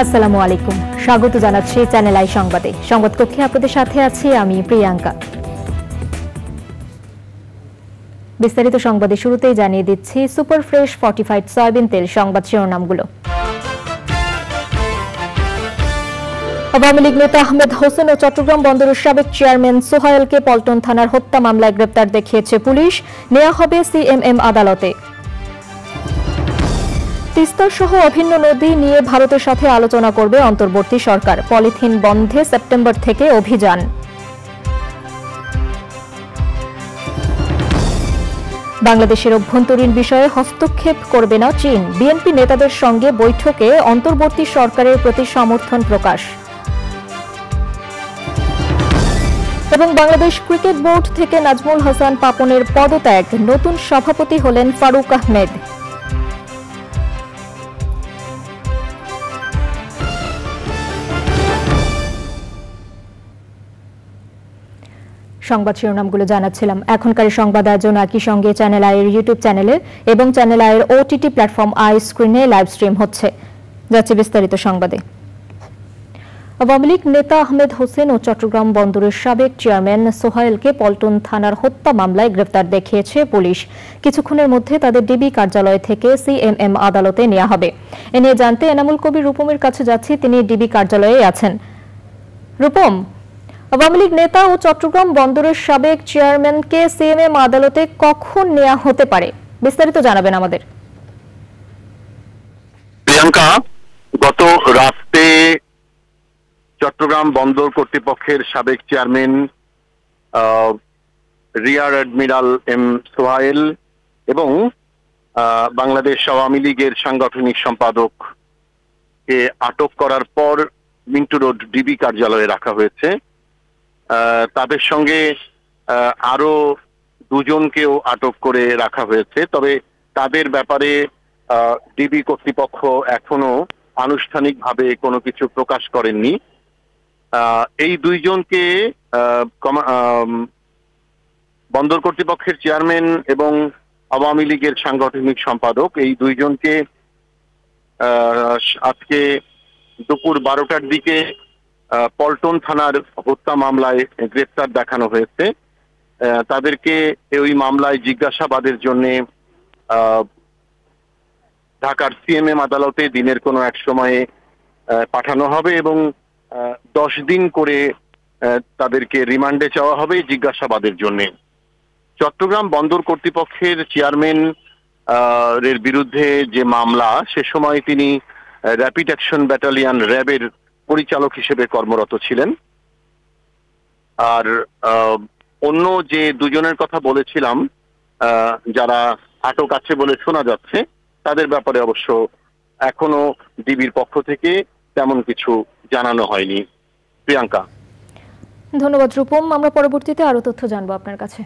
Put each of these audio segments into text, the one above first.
আসসালামু আলাইকুম, স্বাগত জানাচ্ছি চ্যানেল আই সংবাদে। সংবাদ কক্ষে আপনাদের সাথে আছি আমি প্রিয়াঙ্কা। বিস্তারিত সংবাদে শুরুতেই জানিয়ে দিচ্ছি সুপার ফ্রেশ ফর্টিফাইড সয়াবিন তেল সংবাদ শিরোনামগুলো। আওয়ামী লীগ নেতা আহমেদ হোসেন ও চট্টগ্রাম বন্দরের সাবেক চেয়ারম্যান সোহায়েলকে পল্টন থানার হত্যা মামলায় গ্রেপ্তার দেখিয়েছে পুলিশ, নেওয়া হবে সিএমএম আদালতে। তিস্তা সহ অভিন্ন নদী নিয়ে ভারতের সাথে আলোচনা করবে অন্তর্বর্তী সরকার, পলিথিন বন্ধে সেপ্টেম্বর থেকে অভিযান। বাংলাদেশের অভ্যন্তরীণ বিষয়ে হস্তক্ষেপ করবে না চীন, বিএনপি নেতাদের সঙ্গে বৈঠকে অন্তর্বর্তী সরকারের প্রতি সমর্থন প্রকাশ। এবং বাংলাদেশ ক্রিকেট বোর্ড থেকে নাজমুল হাসান পাপনের পদত্যাগ, নতুন সভাপতি হলেন ফারুক আহমেদ। সংবাদ শিরোনামগুলো জানাচ্ছিলাম। এখনকার সংবাদ আয়োজন একই সঙ্গে চ্যানেল আইয়ের ইউটিউব চ্যানেলে এবং চ্যানেল আইয়ের ওটিটি প্ল্যাটফর্ম আই স্ক্রিনে লাইভ স্ট্রিম হচ্ছে। যাচ্ছে বিস্তারিত সংবাদে। আওয়ামী লীগ নেতা আহমেদ হোসেন ও চট্টগ্রাম বন্দরের সাবেক চেয়ারম্যান সোহায়েলকে পল্টন থানার হত্যা মামলায় গ্রেপ্তার দেখিয়েছে পুলিশ। কিছুক্ষণের মধ্যে তাদের ডিবি কার্যালয় থেকে সিএমএম আদালতে নেওয়া হবে। এ নিয়ে জানতে এনামুল কবির রূপমের কাছে যাচ্ছি, তিনি ডিবি কার্যালয়ে আছেন। রূপম, আওয়ামী লীগ নেতা ও চট্টগ্রাম বন্দরের সাবেক চেয়ারম্যানকে সিএমএম আদালতে কখন নেওয়া হতে পারে, বিস্তারিত জানাবেন আমাদের। প্রিয়াঙ্কা, গত রাতে চট্টগ্রাম বন্দর কর্তৃপক্ষের সাবেক chairman rear admiral M Sohail এবং বাংলাদেশ আওয়ামী লীগের সাংগঠনিক সম্পাদক কে আটক করার পর মিন্টু রোড ডিবি কার্যালয়ে রাখা হয়েছে। তাদের সঙ্গে আরো দুজনকেও আটক করে রাখা হয়েছে, তবে তাদের ব্যাপারে ডিবি কর্তৃপক্ষ এখনো আনুষ্ঠানিকভাবে কোনো কিছু প্রকাশ করেননি। এই দুইজনকে বন্দর কর্তৃপক্ষের চেয়ারম্যান এবং আওয়ামী লীগের সাংগঠনিক সম্পাদক, এই দুইজনকে আজকে দুপুর 12টার দিকে পল্টন থানার হত্যা মামলায় গ্রেপ্তার দেখানো হয়েছে। তাদেরকে ওই মামলায় জিজ্ঞাসাবাদের জন্য ঢাকার সিএমএম আদালতে দিনের কোনো এক সময়ে পাঠানো হবে এবং 10 দিন করে তাদেরকে রিমান্ডে চাওয়া হবে জিজ্ঞাসাবাদের জন্য। চট্টগ্রাম বন্দর কর্তৃপক্ষের চেয়ারম্যান এর বিরুদ্ধে যে মামলা, সে সময় তিনি র্যাপিড অ্যাকশন ব্যাটালিয়ন র্যাবের পরিচালক হিসেবে কর্মরত ছিলেন। আর অন্য যে দুজনের কথা বলেছিলাম যারা আটক আছে বলে শোনা যাচ্ছে, তাদের ব্যাপারে অবশ্য এখনো ডিবির পক্ষ থেকে তেমন কিছু জানানো হয়নি। প্রিয়াঙ্কা, ধন্যবাদ রূপম। আমরা পরবর্তীতে আরো তথ্য জানবো আপনার কাছে।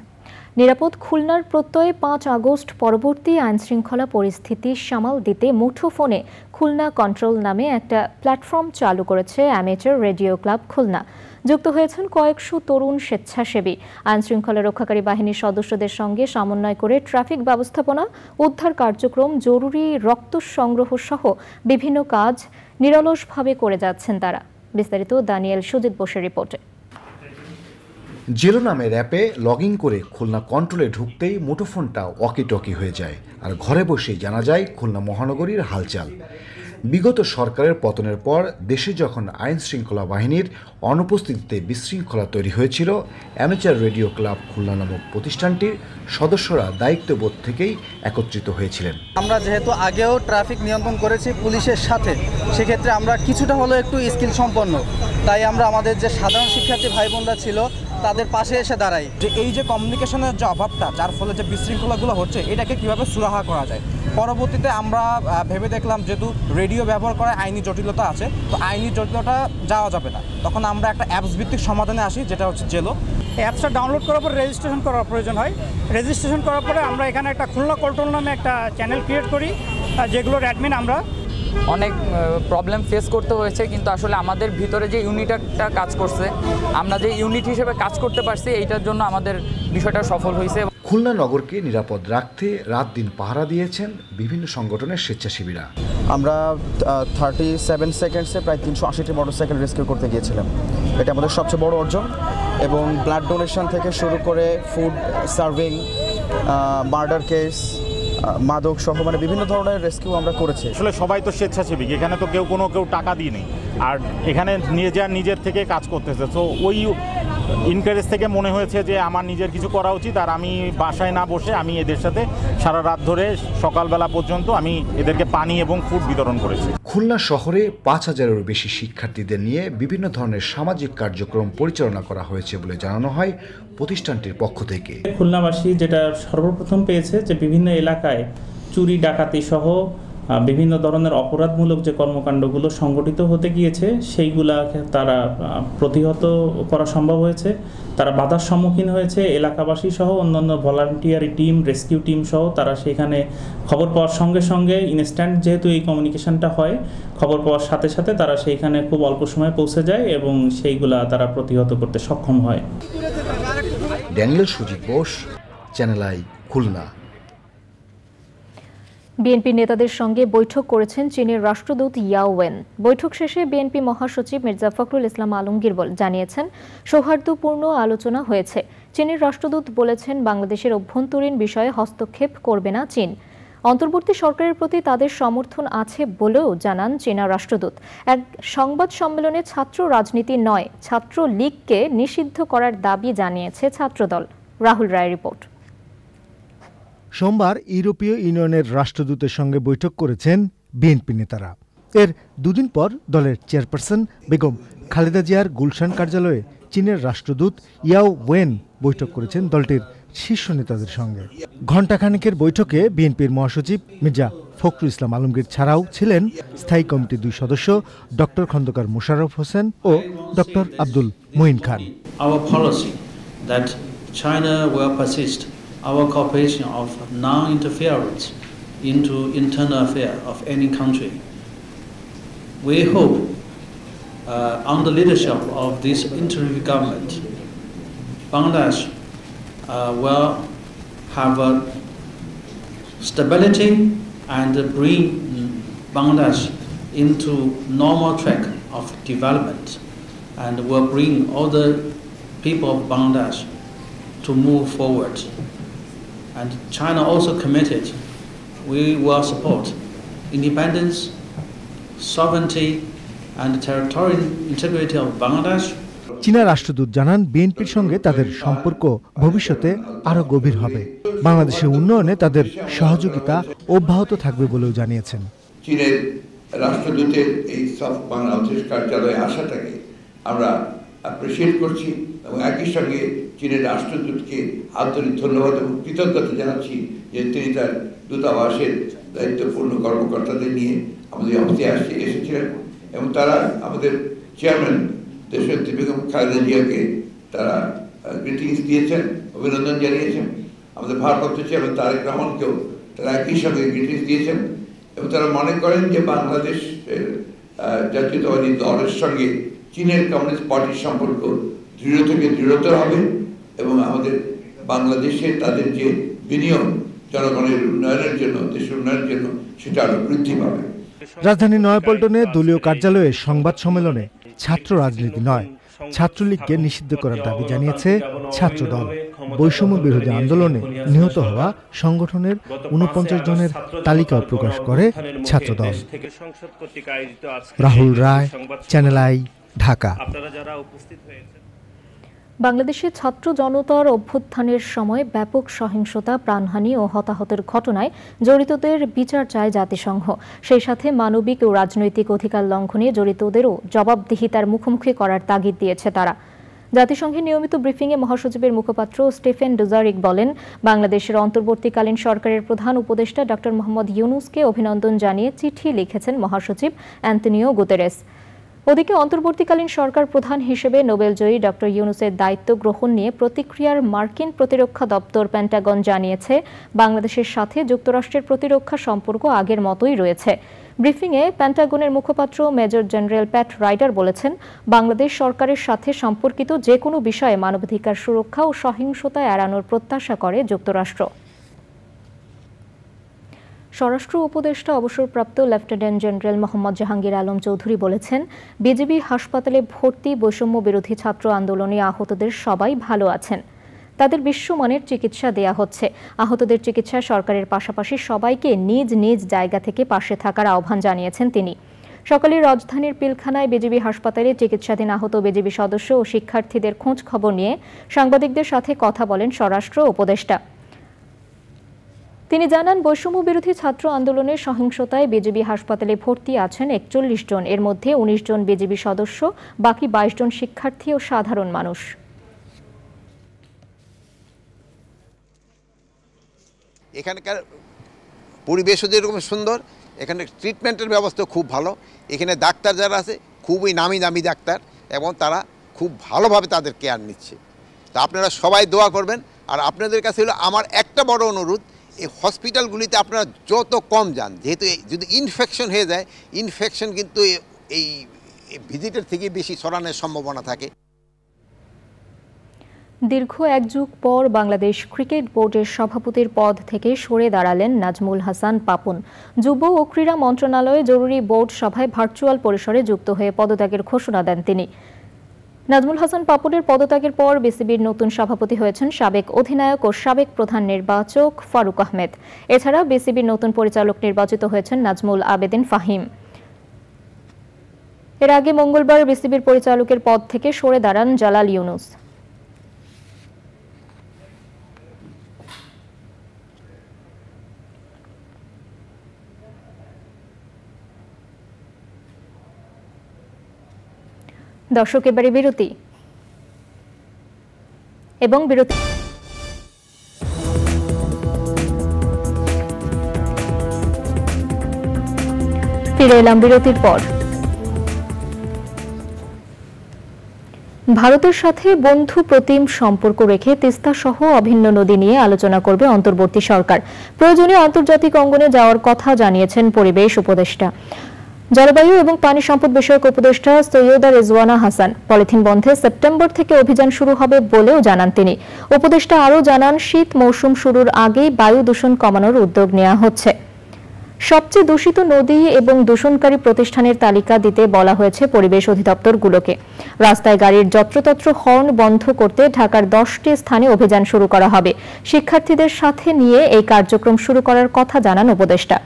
নিরাপদ খুলনার প্রত্যয়ে 5 আগস্ট পরবর্তী আইনশৃঙ্খলা পরিস্থিতি সামাল দিতে মুঠোফোনে খুলনা কন্ট্রোল নামে একটা প্ল্যাটফর্ম চালু করেছে অ্যামেচার রেডিও ক্লাব খুলনা। যুক্ত হয়েছেন কয়েকশো তরুণ স্বেচ্ছাসেবী। আইনশৃঙ্খলা রক্ষাকারী বাহিনীর সদস্যদের সঙ্গে সমন্বয় করে ট্রাফিক ব্যবস্থাপনা, উদ্ধার কার্যক্রম, জরুরি রক্ত সংগ্রহ সহ বিভিন্ন কাজ নিরলসভাবে করে যাচ্ছেন তারা। বিস্তারিত দানিয়েল সুজিত বোসের রিপোর্টে। জেলো নামের অ্যাপে লগ ইন করে খুলনা কন্ট্রোলে ঢুকতেই মুঠোফোনটা ওয়াকিটকি হয়ে যায়, আর ঘরে বসেই জানা যায় খুলনা মহানগরীর হালচাল। বিগত সরকারের পতনের পর দেশে যখন আইন শৃঙ্খলা বাহিনীর অনুপস্থিতিতে বিশৃঙ্খলা তৈরি হয়েছিল, অ্যামেচার রেডিও ক্লাব খুলনা নামক প্রতিষ্ঠানটির সদস্যরা দায়িত্ববোধ থেকেই একত্রিত হয়েছিলেন। আমরা যেহেতু আগেও ট্রাফিক নিয়ন্ত্রণ করেছি পুলিশের সাথে, সেক্ষেত্রে আমরা কিছুটা হলেও একটু স্কিল সম্পন্ন, তাই আমরা আমাদের যে সাধারণ শিক্ষার্থী ভাই বোনরা ছিল তাদের পাশে এসে দাঁড়াই। যে এই যে কমিউনিকেশনের যে অভাবটা, যার ফলে যে বিশৃঙ্খলাগুলো হচ্ছে, এটাকে কিভাবে সুরাহা করা যায়। পরবর্তীতে আমরা ভেবে দেখলাম যেহেতু রেডিও ব্যবহার করায় আইনি জটিলতা আছে, তো আইনি জটিলতা যাওয়া যাবে না। তখন আমরা একটা অ্যাপস ভিত্তিক সমাধানে আসি, যেটা হচ্ছে জেলো। অ্যাপসটা ডাউনলোড করার পর রেজিস্ট্রেশন করার প্রয়োজন হয়। রেজিস্ট্রেশন করার পরে আমরা এখানে একটা খুলনা কন্ট্রোল নামে একটা চ্যানেল ক্রিয়েট করি, যেগুলোর অ্যাডমিন আমরা। অনেক প্রবলেম ফেস করতে হয়েছে, কিন্তু আসলে আমাদের ভিতরে যে ইউনিটটা কাজ করছে, আমরা যে ইউনিট হিসেবে কাজ করতে পারছি, এইটার জন্য আমাদের বিষয়টা সফল হয়েছে। খুলনা নগরকে নিরাপদ রাখতে রাত দিন পাহারা দিয়েছেন বিভিন্ন সংগঠনের স্বেচ্ছাসেবীরা। আমরা 37 সেকেন্ডসে প্রায় 380টি মোটরসাইকেল রেস্কিউ করতে গিয়েছিলাম। এটা আমাদের সবচেয়ে বড় অর্জন, এবং ব্লাড ডোনেশন থেকে শুরু করে ফুড সার্ভিং, মার্ডার কেস, মাদক সহ মানে বিভিন্ন ধরনের রেস্কিউ আমরা করেছি। আসলে সবাই তো স্বেচ্ছাসেবী, এখানে তো কেউ টাকা দিয়ে নেই, আর এখানে নিজের থেকে কাজ করতেছে। তো ওই ইনকারেজ থেকে মনে হয়েছে যে আমার নিজের কিছু করা উচিত, আর আমি বাসায় না বসে আমি এদের সাথে সারা রাত ধরে সকালবেলা পর্যন্ত আমি এদেরকে পানি এবং ফুড বিতরণ করেছি। খুলনা শহরে 5000-এরও বেশি শিক্ষার্থীদের নিয়ে বিভিন্ন ধরনের সামাজিক কার্যক্রম পরিচালনা করা হয়েছে বলে জানানো হয় প্রতিষ্ঠানটির পক্ষ থেকে। খুলনাবাসী যেটা সর্বপ্রথম পেয়েছে যে বিভিন্ন এলাকায় চুরি ডাকাতি সহ বিভিন্ন ধরনের অপরাধমূলক যে কর্মকাণ্ডগুলো সংগঠিত হতে গিয়েছে, সেইগুলাকে তারা প্রতিহত করা সম্ভব হয়েছে। তারা বাধার সম্মুখীন হয়েছে, এলাকাবাসী সহ অন্যান্য ভলান্টিয়ারি টিম, রেস্কিউ টিম সহ তারা সেখানে খবর পাওয়ার সঙ্গে সঙ্গে ইনস্ট্যান্ট, যেহেতু এই কমিউনিকেশনটা হয়, খবর পাওয়ার সাথে সাথে তারা সেইখানে খুব অল্প সময়ে পৌঁছে যায় এবং সেইগুলা তারা প্রতিহত করতে সক্ষম হয়। Daniel Sujit Bose, channel I, Khulna. BNP নেতাদের সঙ্গে বৈঠক করেছেন চীনের রাষ্ট্রদূত ইয়াও ওয়েন। বৈঠক শেষে বিএনপি মহাসচিব মির্জা ফখরুল ইসলাম আলমগীর জানিয়েছেন, সৌহার্দ্যপূর্ণ আলোচনা হয়েছে। চীনের রাষ্ট্রদূত বলেছেন, বাংলাদেশের অভ্যন্তরীণ বিষয়ে হস্তক্ষেপ করবে না চীন। অন্তর্বর্তী সরকারের প্রতি তাদের সমর্থন আছে বলেও জানান চীনা রাষ্ট্রদূত। এক সংবাদ সম্মেলনে ছাত্র রাজনীতি নয়, ছাত্র লীগকে নিষিদ্ধ করার দাবি জানিয়েছে ছাত্রদল। রাহুল রায়ের রিপোর্ট। সোমবার ইউরোপীয় ইউনিয়নের রাষ্ট্রদূতের সঙ্গে বৈঠক করেছেন বিএনপি নেতারা। এর দুদিন পর দলের চেয়ারপারসন বেগম খালেদা জিয়ার গুলশান কার্যালয়ে চীনের রাষ্ট্রদূত ইয়াও ওয়েন বৈঠক করেছেন দলটির শীর্ষ নেতাদের সঙ্গে। ঘণ্টাখানেকের বৈঠকে বিএনপির মহাসচিব মির্জা ফখরুল ইসলাম আলমগীর ছাড়াও ছিলেন স্থায়ী কমিটির 2 সদস্য ডক্টর খন্দকার মোশাররফ হোসেন ও doctor Abdul Moyeen Khan. Our cooperation of non-interference into internal affairs of any country. We hope, on the leadership of this interim government, Bangladesh will have stability and bring Bangladesh into normal track of development, and will bring all the people of Bangladesh to move forward. And China also committed, we will support independence, sovereignty and territorial integrity of Bangladesh. চীনা রাষ্ট্রদূত জানান, বিএনপির সঙ্গে তাদের সম্পর্ক ভবিষ্যতে আরো গভীর হবে। বাংলাদেশের উন্নয়নে তাদের সহযোগিতা অব্যাহত থাকবে বলেও জানিয়েছেন। চীনের রাষ্ট্রদূতের এই বাংলাদেশ কার্যালয়ে আসাটাকে আমরা অ্যাপ্রিশিয়েট করছি, এবং একই সঙ্গে চীনের রাষ্ট্রদূতকে আন্তরিক ধন্যবাদ এবং কৃতজ্ঞতা জানাচ্ছি যে তিনি তার দূতাবাসের দায়িত্বপূর্ণ কর্মকর্তাদের নিয়ে আমাদের অফিসে এসেছিলেন, এবং তারা আমাদের চেয়ারম্যান দেশনেত্রী বেগম খালেদা জিয়াকে তারা গ্রিটিংস দিয়েছেন, অভিনন্দন জানিয়েছেন। আমাদের ভারপ্রাপ্ত চেয়ারম্যান তারেক রহমানকেও তারা একই সঙ্গে গ্রিটিংস দিয়েছেন, এবং তারা মনে করেন যে বাংলাদেশের জাতীয়তাবাদী দলের সঙ্গে চীনের কমিউনিস্ট পার্টির সম্পর্ক দৃঢ় থেকে দৃঢ়তর হবে, এবং আমাদের বাংলাদেশে তাদের যে বিনিয়োগ জনগণের উন্নয়নের জন্য, দেশের উন্নয়নের জন্য, সেটা আরো বৃদ্ধি পাবে। রাজধানী নয়াপল্টনে দলীয় কার্যালয়ে সংবাদ সম্মেলনে ছাত্র রাজনীতি নয়, ছাত্রলীগকে নিষিদ্ধ করার দাবি জানিয়েছে ছাত্রদল। বৈষম্য বিরোধী আন্দোলনে নিহত হওয়া সংগঠনের 49 জনের তালিকা প্রকাশ করে ছাত্রদল। রাহুল রায়, চ্যানেল আই, ঢাকা। বাংলাদেশে ছাত্র জনতার অভ্যুত্থানের সময় ব্যাপক সহিংসতা, প্রাণহানি ও হতাহতের ঘটনায় জড়িতদের বিচার চায় জাতিসংঘ। সেই সাথে মানবিক ও রাজনৈতিক অধিকার লঙ্ঘনে জড়িতদেরও জবাবদিহিতার মুখোমুখি করার তাগিদ দিয়েছে তারা। জাতিসংঘের নিয়মিত ব্রিফিংয়ে মহাসচিবের মুখপাত্র স্টেফেন ডুজারিক বলেন, বাংলাদেশের অন্তর্বর্তীকালীন সরকারের প্রধান উপদেষ্টা ডক্টর মোহাম্মদ ইউনুসকে অভিনন্দন জানিয়ে চিঠি লিখেছেন মহাসচিব অ্যান্তনিও গুতেরেস। ওদিকে অন্তর্বর্তীকালীন সরকার প্রধান হিসেবে নোবেলজয়ী ডক্টর ইউনূসের দায়িত্ব গ্রহণ নিয়ে প্রতিক্রিয়ার মার্কিন প্রতিরক্ষা দপ্তর পেন্টাগন জানিয়েছে, বাংলাদেশের সাথে যুক্তরাষ্ট্রের প্রতিরক্ষা সম্পর্ক আগের মতোই রয়েছে। ব্রিফিংয়ে পেন্টাগনের মুখপাত্র মেজর জেনারেল প্যাট রাইডার বলেছেন, বাংলাদেশ সরকারের সাথে সম্পর্কিত যে কোনো বিষয়ে মানবাধিকার সুরক্ষা ও সহিংসতা এড়ানোর প্রত্যাশা করে যুক্তরাষ্ট্র। স্বরাষ্ট্র উপদেষ্টা অবসরপ্রাপ্ত লেফটেন্যান্ট জেনারেল মোহাম্মদ জাহাঙ্গীর আলম চৌধুরী বলেছেন, বিজিবি হাসপাতালে ভর্তি বৈষম্য বিরোধী ছাত্র আন্দোলনে আহতদের সবাই ভালো আছেন। তাদের বিশ্বমানের চিকিৎসা দেয়া হচ্ছে। আহতদের চিকিৎসায় সরকারের পাশাপাশি সবাইকে নিজ নিজ জায়গা থেকে পাশে থাকার আহ্বান জানিয়েছেন তিনি। সকালে রাজধানীর পিলখানায় বিজিবি হাসপাতালে চিকিৎসাধীন আহত বিজিবি সদস্য ও শিক্ষার্থীদের খোঁজ খবর নিয়ে সাংবাদিকদের সাথে কথা বলেন স্বরাষ্ট্র উপদেষ্টা। তিনি জানান, বৈষম্য বিরোধী ছাত্র আন্দোলনের সহিংসতায় বিজিবি হাসপাতালে ভর্তি আছেন ৪১ জন, এর মধ্যে ১৯ জন বিজিবি সদস্য, বাকি ২২ জন শিক্ষার্থী ও সাধারণ মানুষ। এখানকার পরিবেশও যেরকম সুন্দর, এখানে ট্রিটমেন্টের ব্যবস্থা খুব ভালো। এখানে ডাক্তার যারা আছে খুবই নামি দামি ডাক্তার এবং তারা খুব ভালোভাবে তাদের কেয়ার নিচ্ছে। তো আপনারা সবাই দোয়া করবেন। আর আপনাদের কাছে হলো আমার একটা বড় অনুরোধ, এই হসপিটালগুলিতে আপনারা যত কম যান, যেহেতু যদি ইনফেকশন হয়ে যায়, ইনফেকশন কিন্তু এই ভিজিটের থেকে বেশি ছড়ানোর সম্ভাবনা থাকে। দীর্ঘ এক যুগ পর বাংলাদেশ ক্রিকেট বোর্ডের সভাপতির পদ থেকে সরে দাঁড়ালেন নাজমুল হাসান পাপন। যুব ও ক্রীড়া মন্ত্রণালয়ে জরুরি বোর্ড সভায় ভার্চুয়াল পরিসরে যুক্ত হয়ে পদত্যাগের ঘোষণা দেন তিনি। নাজমুল হাসান পাপনের পদত্যাগের পর বিসিবির নতুন সভাপতি হয়েছেন সাবেক অধিনায়ক ও সাবেক প্রধান নির্বাচক ফারুক আহমেদ। এছাড়া বিসিবির নতুন পরিচালক নির্বাচিত হয়েছেন নাজমুল আবেদিন ফাহিম। এর আগে মঙ্গলবার বিসিবির পরিচালকের পদ থেকে সরে দাঁড়ান জালাল ইউনুস। দর্শক, এবারে বিরতি এবং বিরতি ফিরে এলাম বিরতির পর। ভারতের সাথে বন্ধু প্রতিম সম্পর্ক রেখে তিস্তা সহ অভিন্ন নদী নিয়ে আলোচনা করবে অন্তর্বর্তী সরকার। প্রয়োজনীয় আন্তর্জাতিক অঙ্গনে যাওয়ার কথা জানিয়েছেন পরিবেশ উপদেষ্টা। জলবায়ু এবং পানি সম্পদ বিষয়ক উপদেষ্টা সৈয়দা রেজওয়ানা হাসান। পলিথিন বন্ধে সেপ্টেম্বর থেকে অভিযান শুরু হবে বলেও জানান তিনি। উপদেষ্টা আরও জানান, শীত মৌসুম শুরুর আগেই বায়ু দূষণ কমানোর উদ্যোগ নেওয়া হচ্ছে। সবচেয়ে দূষিত নদী এবং দূষণকারী প্রতিষ্ঠানের তালিকা দিতে বলা হয়েছে পরিবেশ অধিদপ্তরগুলোকে। রাস্তায় গাড়ির যত্রতত্র হর্ন বন্ধ করতে ঢাকার 10টি স্থানে অভিযান শুরু করা হবে। শিক্ষার্থীদের সাথে নিয়ে এই কার্যক্রম শুরু করার কথা জানান উপদেষ্টা।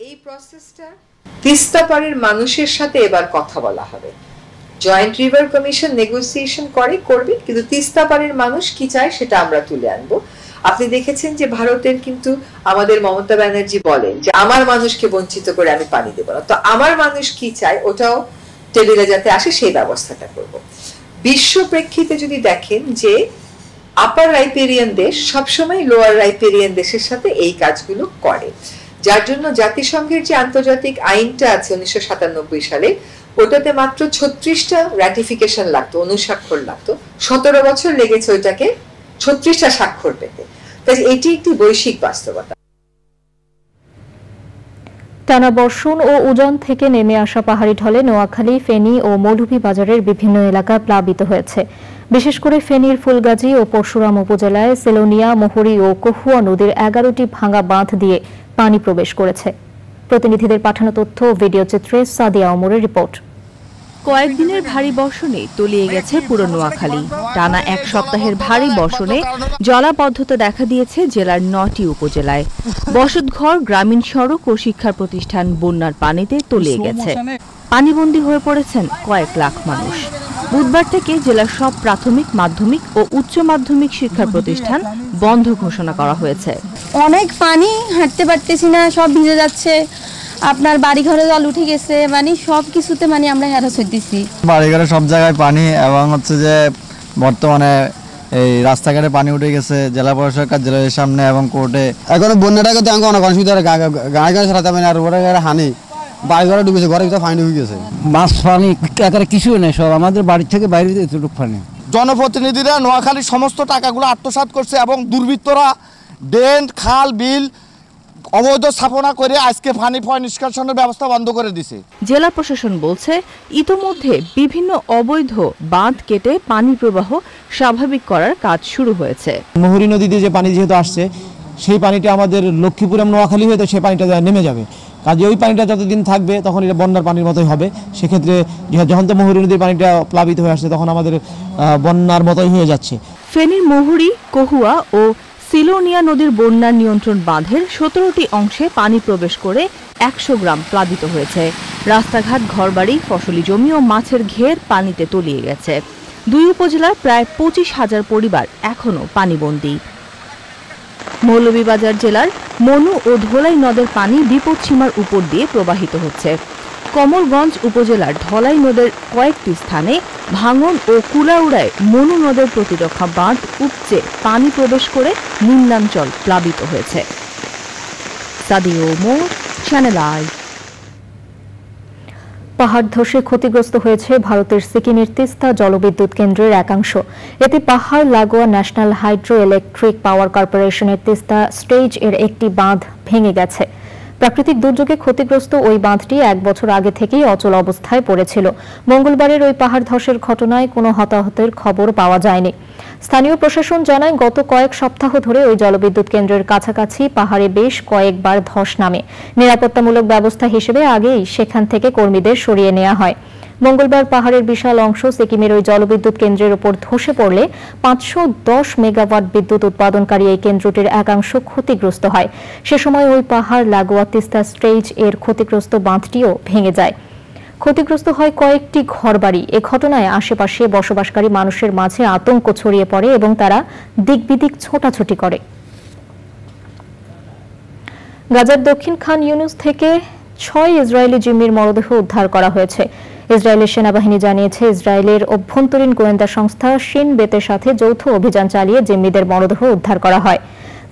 এই প্রসেসটা তিস্তা পাড়ের মানুষের সাথে এবার কথা বলা হবে। জয়েন্ট রিভার কমিশন নেগোসিয়েশন করবে, কিন্তু তিস্তা পাড়ের মানুষ কি চায় সেটা আমরা তুলে আনবো। আপনি দেখেছেন যে ভারতের কিন্তু আমাদের মমতা ব্যানার্জি বলেন যে আমার মানুষকে বঞ্চিত করে আমি পানি দেব না। তো আমার মানুষ কি চায় ওটাও টেবিলে যাতে আসে সেই ব্যবস্থাটা করব। বিশ্ব প্রেক্ষিতে যদি দেখেন যে আপার রাইপেরিয়ান দেশ সবসময় লোয়ার রাইপেরিয়ান দেশের সাথে এই কাজগুলো করে, যার জন্য জাতিসংঘের যে আন্তর্জাতিক আইনটা আছে 1997 সালে, ওটাতে মাত্র 36টা রাটিফিকেশন লাগতো, অনুস্বাক্ষর লাগতো। 17 বছর লেগেছে ওইটাকে 36টা স্বাক্ষর পেতে। তাই এটি একটি বৈশ্বিক বাস্তবতা। টানা বর্ষণ ও উজান থেকে নেমে আসা পাহাড়ি ঢলে নোয়াখালী, ফেনী ও মৌলভীবাজারের বিভিন্ন এলাকা প্লাবিত হয়েছে। বিশেষ করে ফেনীর ফুলগাজী ও পরশুরাম উপজেলায় সেলোনিয়া, মোহরী ও কহুয়া নদীর 11টি ভাঙা বাঁধ দিয়ে পানি প্রবেশ করেছে। প্রতিনিধিদের পাঠানো তথ্য ও ভিডিও চিত্রে সাদিয়া ওমরের রিপোর্ট। কয়েকদিনের ভারী বর্ষণে তলিয়ে গেছে পুরো নোয়াখালী। টানা এক সপ্তাহের ভারী বর্ষণে জলাবদ্ধতা দেখা দিয়েছে জেলার 9টি উপজেলায়। বসতঘর, গ্রামীণ সড়ক ও শিক্ষা প্রতিষ্ঠান বন্যার পানিতে তলিয়ে গেছে। পানিবন্দী হয়ে পড়েছেন কয়েক লাখ মানুষ। বুধবার থেকে জেলার সব প্রাথমিক, মাধ্যমিক ও উচ্চ মাধ্যমিক শিক্ষা প্রতিষ্ঠান বন্ধ ঘোষণা করা হয়েছে। অনেক পানি, হাঁটতে পারতেছি না, সব ভিজে যাচ্ছে। আপনার বাড়িঘরে জল উঠে গেছে, মানে সব কিছুতে মানে আমরা হ্যারাস হইতেছি। বাড়িঘরে সব জায়গায় পানি এবং হচ্ছে যে বর্তমানে এই রাস্তাঘাটে পানি উঠে গেছে জেলা প্রশাসক কার্যালয়ের সামনে এবং কোর্টে। এখন বন্যাটাকে তো অনেক অসুবিধা, গায়ে গায়ে সারাতে পারি আর ওরা হানি বাড়ি ঘরে ডুবেছে, ঘরের ভিতরে পানি ঢুকে গেছে। মাছ পানি একেবারে কিছু নেই, সব আমাদের বাড়ি থেকে বাইরে এতটুকু পানি। জনপ্রতিনিধিরা নোয়াখালীর সমস্ত টাকাগুলো আত্মসাৎ করছে এবং দুর্বৃত্তরা ড্রেন, খাল, বিল অবৈধ স্থাপনা করে আজকে পানি নিষ্কাশনের ব্যবস্থা বন্ধ করে দিছে। জেলা প্রশাসন বলছে ইতোমধ্যে বিভিন্ন অবৈধ বাঁধ কেটে পানি প্রবাহ স্বাভাবিক করার কাজ শুরু হয়েছে। মুহুরী নদী দিয়ে যে পানি যেহেতু আসছে, সেই পানিটা আমাদের লক্ষ্মীপুর এবং নোয়াখালী হয়ে সেই পানিটা নেমে যাবে। কাজে ওই পানিটা যতদিন থাকবে তখন এটা বন্যার পানির মতোই হবে। সেক্ষেত্রে যখন তো মুহুরী নদীর পানিটা প্লাবিত হয়ে আসছে তখন আমাদের বন্যার মতোই হয়ে যাচ্ছে। ফেনীর মুহুরী, কহুয়া ও সিলোনিয়া নদীর বন্যা নিয়ন্ত্রণ বাঁধের 17টি অংশে পানি প্রবেশ করে 100 গ্রাম প্লাবিত হয়েছে। রাস্তাঘাট, ঘরবাড়ি, ফসলি জমি ও মাছের ঘের পানিতে তলিয়ে গেছে। দুই উপজেলার প্রায় 25,000 পরিবার এখনও পানিবন্দী। মৌলভীবাজার জেলার মনু ও ধলাই নদের পানি বিপদসীমার উপর দিয়ে প্রবাহিত হচ্ছে। কমলগঞ্জ উপজেলার ধলাই নদের কয়েকটি স্থানে ভাঙন ও কুলাউড়ায় মনু নদের প্রতিরক্ষা বাঁধ উপচে পানি প্রবেশ করে নিম্নাঞ্চল প্লাবিত হয়েছে। Sadio more, channel I. পাহাড় ধসে ক্ষতিগ্রস্ত হয়েছে ভারতের সিকিমের তিস্তা জলবিদ্যুৎ কেন্দ্রের একাংশ। এতে পাহাড় লাগোয়া ন্যাশনাল হাইড্রো ইলেকট্রিক পাওয়ার কর্পোরেশনের তিস্তা স্টেজ এর একটি বাঁধ ভেঙে গেছে। প্রাকৃতিক দুর্যোগে ক্ষতিগ্রস্ত ওই বাঁধটি 1 বছর আগে থেকেই অচল অবস্থায় পড়েছিল। মঙ্গলবারের ওই পাহাড় ধসের ঘটনায় কোনো হতাহতের খবর পাওয়া যায়নি। স্থানীয় প্রশাসন জানায়, গত কয়েক সপ্তাহ ধরে ওই জলবিদ্যুৎ কেন্দ্রের কাছাকাছি পাহাড়ে বেশ কয়েকবার ধস নামে। নিরাপত্তামূলক ব্যবস্থা হিসেবে আগেই সেখান থেকে কর্মীদের সরিয়ে নেওয়া হয়। মঙ্গলবার পাহাড়ের বিশাল অংশ সিকিমের ওই জলবিদ্যুৎ কেন্দ্রের উপর ধসে পড়লে 510 মেগাওয়াট বিদ্যুৎ উৎপাদনকারী এই কেন্দ্রটির একাংশ ক্ষতিগ্রস্ত হয়। সে সময় ওই পাহাড় লাগোয়া তিস্তা স্টেজ এর ক্ষতিগ্রস্ত বাঁধটিও ভেঙে যায়। ক্ষতিগ্রস্ত হয় কয়েকটি ঘরবাড়ি। এ ঘটনায় আশেপাশে বসবাসকারী মানুষের মাঝে আতঙ্ক ছড়িয়ে পড়ে এবং তারা দিকবিদিক ছোটাছুটি করে। গাজার দক্ষিণ খান ইউনুস থেকে 6 ইসরায়েলি জিম্মির মরদেহ উদ্ধার করা হয়েছে। ইসরায়েলের সেনাবাহিনী জানিয়েছে, ইসরায়েলের অভ্যন্তরীণ গোয়েন্দা সংস্থা শিন বেতের সাথে যৌথ অভিযান চালিয়ে জিম্মিদের মরদেহ উদ্ধার করা হয়।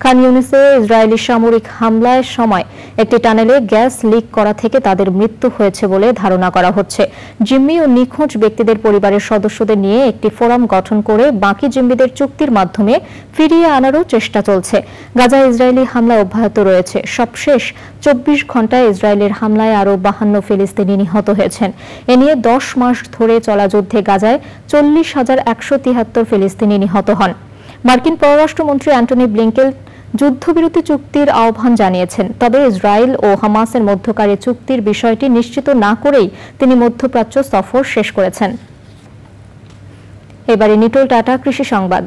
খান ইউনিসে ইসরায়েলি সামরিক হামলার সময় একটি টানেলে গ্যাস লিক করা থেকে তাদের মৃত্যু হয়েছে বলে ধারণা করা হচ্ছে। জিম্মি ও নিখোঁজ ব্যক্তিদের পরিবারের সদস্যদের নিয়ে একটি ফোরাম গঠন করে বাকি জিম্মিদের চুক্তির মাধ্যমে ফিরিয়ে আনারও চেষ্টা চলছে। গাজায় ইসরায়েলি হামলা অব্যাহত রয়েছে। সবশেষ 24 ঘন্টায় ইসরায়েলের হামলায় আরও 52 ফিলিস্তিনি নিহত হয়েছেন। এ নিয়ে 10 মাস ধরে চলা যুদ্ধে গাজায় 40,173 ফিলিস্তিনি নিহত হন। মার্কিন পররাষ্ট্রমন্ত্রী অ্যান্টনি ব্লিংকেন যুদ্ধবিরতি চুক্তির আহ্বান জানিয়েছেন, তবে ইসরায়েল ও হামাসের মধ্যকারে চুক্তির বিষয়টি নিশ্চিত না করেই তিনি মধ্যপ্রাচ্য সফর শেষ করেছেন। এবারে নিটোল টাটা কৃষি সংবাদ।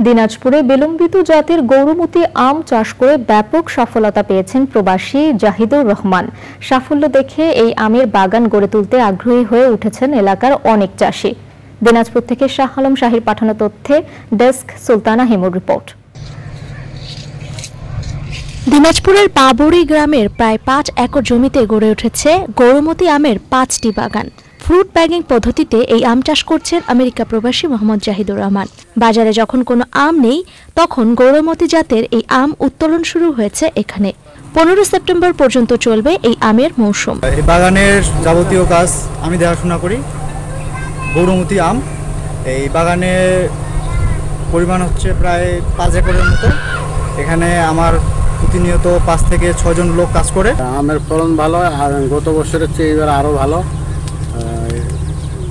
দিনাজপুরে বিলম্বিত জাতের গৌরমতি আম চাষ করে ব্যাপক সফলতা পেয়েছেন প্রবাসী জাহিদুর রহমান। সাফল্য দেখে এই আমের বাগান গড়ে তুলতে আগ্রহী হয়ে উঠেছেন এলাকার অনেক চাষি। দিনাজপুর থেকে শাহ আলম শাহীর পাঠানো তথ্যে ডেস্ক সুলতানা হিমুর রিপোর্ট। দিনাজপুরের পাবড়ি গ্রামের প্রায় 5 একর জমিতে গড়ে উঠেছে গৌরমতি আমের 5টি বাগান। ফ্রুট ব্যাগিং পদ্ধতিতে এই আম চাষ করছেন আমেরিকা প্রবাসী মোহাম্মদ জাহিদুর রহমান। বাজারে যখন কোনো আম নেই তখন গৌরমতি জাতের এই আম উত্তোলন শুরু হয়েছে এখানে। 15 সেপ্টেম্বর পর্যন্ত চলবে এই আমের মৌসুম। এই বাগানের যাবতীয় কাজ আমি দেখাশোনা করি। গৌরমতি আম এই বাগানের পরিমাণ হচ্ছে প্রায় 5 একরের মতো। এখানে আমার প্রতিনিয়ত 5 থেকে 6 জন লোক কাজ করে। আমের ফলন ভালো, আর গত বছরের চেয়ে এবার আরও ভালো।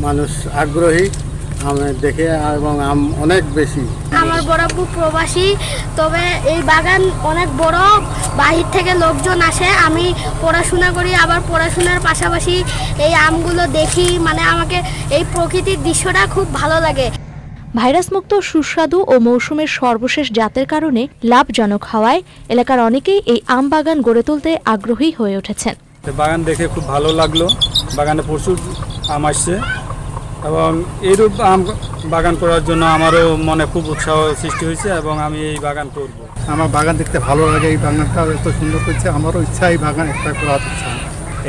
মানুষ আগ্রহী আমের দেখে এবং আম অনেক বেশি। আমার বড়াপু প্রবাসী, তবে এই বাগান অনেক বড়, বাহির থেকে লোকজন আসে। আমি পড়াশোনা করি, আবার পড়াশোনার পাশাপাশি এই আমগুলো দেখি, মানে আমাকে এই প্রকৃতির দৃশ্যটা খুব ভালো লাগে। ভাইরাসমুক্ত, সুস্বাদু ও মৌসুমের সর্বশেষ জাতের কারণে লাভজনক হওয়ায় এলাকার অনেকেই এই আম বাগান গড়ে তুলতে আগ্রহী হয়ে উঠেছেন। বাগান দেখে খুব ভালো লাগলো। বাগানে প্রচুর আম আসছে এবং এইরূপ আম বাগান করার জন্য আমারও মনে খুব উৎসাহ সৃষ্টি হয়েছে এবং আমি এই বাগান করব। আমার বাগান দেখতে ভালো লাগে, এই বাগানটা এত সুন্দর করছে, আমারও ইচ্ছা এই বাগান একটা করার ইচ্ছা।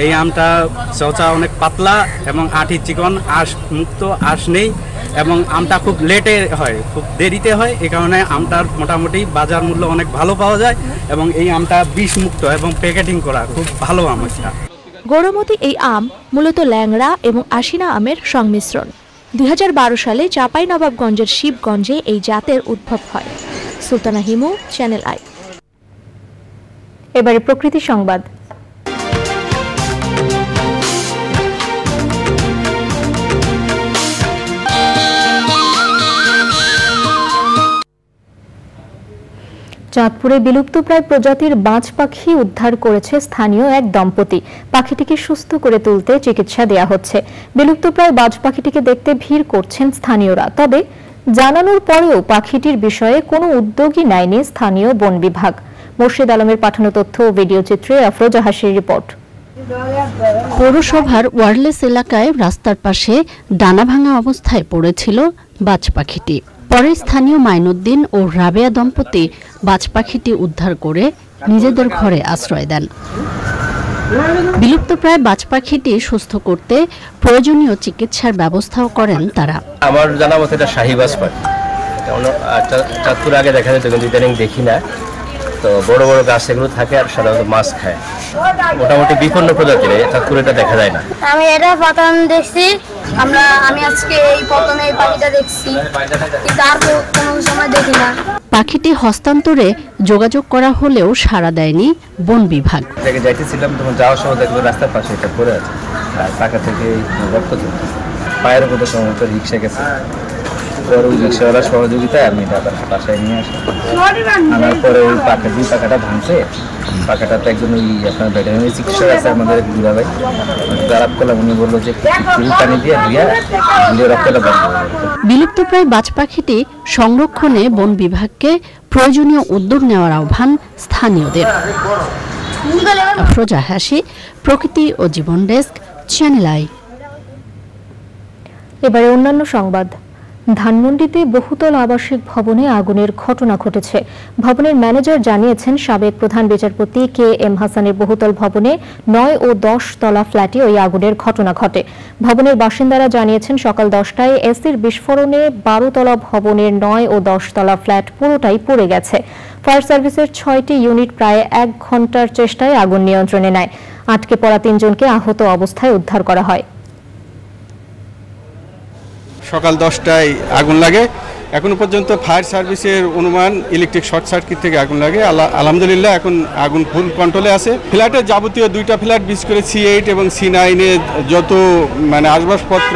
এই আমটা চচা অনেক পাতলা এবং আঠি চিকন, আঁশ মুক্ত, আঁশ নেই এবং আমটা খুব লেটে হয়, খুব দেরিতে হয়। এই কারণে আমটার মোটামুটি বাজার মূল্য অনেক ভালো পাওয়া যায় এবং এই আমটা বিষমুক্ত এবং প্যাকেটিং করা খুব ভালো আম এটা। গৌরমতি এই আম মূলত ল্যাংড়া এবং আশিনা আমের সংমিশ্রণ। 2012 সালে চাঁপাইনবাবগঞ্জের শিবগঞ্জে এই জাতের উদ্ভব হয়। Sultana Himu, channel I. এবারে প্রকৃতি সংবাদ। চাঁদপুরে বিলুপ্তপ্রায় প্রজাতির বাজ পাখি উদ্ধার করেছে স্থানীয় এক দম্পতি। পাখিটিকে সুস্থ করে তুলতে চিকিৎসা দেয়া হচ্ছে। বিলুপ্তপ্রায় বাজ পাখিটিকে দেখতে ভিড় করছেন স্থানীয়রা। তবে জানানোর পরেও পাখিটির বিষয়ে কোনো উদ্যোগই নেয়নি স্থানীয় বন বিভাগ। মুর্শিদ আলমের পাঠানো তথ্য ও ভিডিও চিত্রে আফরোজা হাসির রিপোর্ট। পৌরসভার ওয়ারলেস এলাকায় রাস্তার পাশে ডানা ভাঙা অবস্থায় পড়েছিল বাজ পাখিটি। পরে স্থানীয় মাইনুদ্দিন ও রাবেয়া দম্পতি বাজ পাখিটি উদ্ধার করে নিজেদের ঘরে আশ্রয় দেন। বিলুপ্তপ্রায় বাজ পাখিটি সুস্থ করতে প্রয়োজনীয় চিকিৎসার ব্যবস্থাও করেন তারা। আমার জানা মতে এটা শাহী বাজ পাখি, চাঁদপুর আগে দেখা যেত কিন্তু ইদানিং দেখি না। তো বড় বড় গাছ এগুলো থাকে আর সাধারণত মাছ খায়, মোটামুটি বিপন্ন প্রজাতির। চাঁদপুরে এটা দেখা যায় না। আমি এটা প্রথম দেখছি, আমি আজকে এই প্রথমে এই পাখিটা দেখছি, কিন্তু আর কোনো সময় দেখি না। পাখিটি হস্তান্তরে যোগাযোগ করা হলেও সাড়া দেয়নি বন বিভাগ। যাইতেছিলাম তখন যাওয়ার সময় দেখবো রাস্তার পাশে এটা পড়ে আছে, আর পাকা থেকে রক্ত চলছে। পায়ের মধ্যে সমস্ত রিক্সা গেছে, ওই রিক্সাওয়ালার সহযোগিতায় আমি এটা বাসায় নিয়ে আসি। আনার পরে ওই দুই পাখাটা ভাঙছে। পাখাটাতে একজন ওই আপনার ভেটেরিনারি চিকিৎসক আছে আমাদের দুলাভাই, আলাপ করলাম। উনি বললো যে পানি দিয়ে ধুয়ে রক্তটা বন্ধ। বিলুপ্তপ্রায় বাজ পাখিটি সংরক্ষণে বন বিভাগকে প্রয়োজনীয় উদ্যোগ নেওয়ার আহ্বান স্থানীয়দের। আফরোজা হাসি, প্রকৃতি ও জীবন ডেস্ক, চ্যানেল আই। এবারে অন্যান্য সংবাদ। ধানমন্ডিতে বহুতল আবাসিক ভবনে আগুনের ঘটনা ঘটেছে। ভবনের ম্যানেজার জানিয়েছেন, সাবেক প্রধান বিচারপতি কে এম হাসানের বহুতল ভবনে 9 ও 10 তলা ফ্ল্যাটে ওই আগুনের ঘটনা ঘটে। ভবনের বাসিন্দারা জানিয়েছেন, সকাল 10টায় এসির বিস্ফোরণে 12 তলা ভবনের 9 ও 10 তলা ফ্ল্যাট পুরোটাই পুড়ে গেছে। ফায়ার সার্ভিসের 6টি ইউনিট প্রায় 1 ঘন্টার চেষ্টায় আগুন নিয়ন্ত্রণে নেয়। আটকে পড়া 3 জনকে আহত অবস্থায় উদ্ধার করা হয়। সকাল 10টায় আগুন লাগে। এখনো পর্যন্ত ফায়ার সার্ভিসের অনুমান ইলেকট্রিক শর্ট সার্কিট থেকে আগুন লাগে। আলহামদুলিল্লাহ এখন আগুন ফুল কন্ট্রোলে আছে। ফ্ল্যাটের যাবতীয় 2টা ফ্ল্যাট, বিশেষ করে C8 এবং C9 এ যত আসবাবপত্র,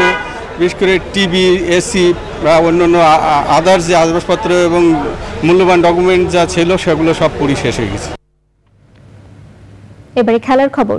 বিশেষ করে টিভি, এসি বা অন্যান্য আদার্স যে আসবাবপত্র এবং মূল্যবান ডকুমেন্ট যা ছিল সেগুলো সব পুড়ে শেষ হয়ে গেছে। এবারে খেলার খবর।